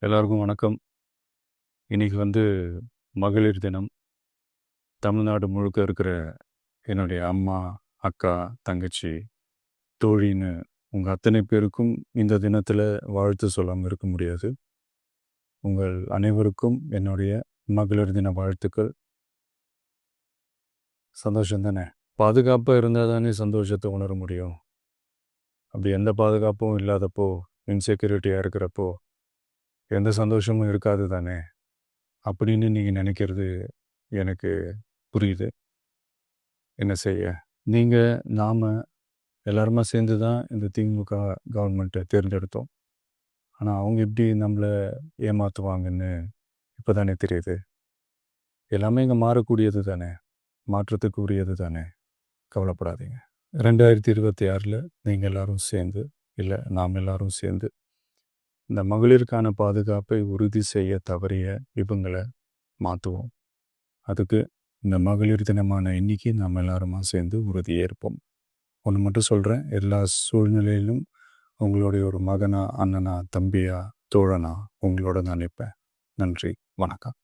எல்லாருக்கும் வணக்கம். இன்னைக்கு மகளிர் தினம். தமிழ்நாடு முழுக்க இருக்கிற என்னுடைய அம்மா, அக்கா, தங்கச்சி, தோழின்னு உங்கள் அத்தனை பேருக்கும் இந்த தினத்தில் வாழ்த்து சொல்லாமல் இருக்க முடியாது. உங்கள் அனைவருக்கும் என்னுடைய மகளிர் தின வாழ்த்துக்கள். சந்தோஷம் தானே? பாதுகாப்பாக இருந்தால் தானே சந்தோஷத்தை உணர முடியும். அப்படி எந்த பாதுகாப்பும் இல்லாதப்போ, இன்செக்யூரிட்டியாக இருக்கிறப்போ எந்த சந்தோஷமும் இருக்காது தானே அப்படின்னு நீங்கள் நினைக்கிறது எனக்கு புரியுது. என்ன செய்ய, நீங்கள் நாம் எல்லாருமா சேர்ந்து தான் இந்த திமுக கவர்மெண்ட்டை தேர்ந்தெடுத்தோம். ஆனால் அவங்க எப்படி நம்மளை ஏமாற்றுவாங்கன்னு இப்போ தானே தெரியுது. எல்லாமே இங்கே மாறக்கூடியது தானே, மாற்றத்துக்கு உரியது தானே. கவலைப்படாதீங்க. 2026 நீங்கள் எல்லாரும் சேர்ந்து, இல்லை நாம் எல்லாரும் சேர்ந்து இந்த மகளிருக்கான பாதுகாப்பை உறுதி செய்ய தவறிய இவங்களை மாற்றுவோம். அதுக்கு இந்த மகளிர் தினமான இன்னைக்கு நாம் எல்லாருமா சேர்ந்து உறுதியேற்போம். ஒன்று மட்டும் சொல்கிறேன், எல்லா சூழ்நிலையிலும் உங்களுடைய ஒரு மகனா, அண்ணனா, தம்பியா, தோழனா உங்களோட நான் நிற்பேன். நன்றி, வணக்கம்.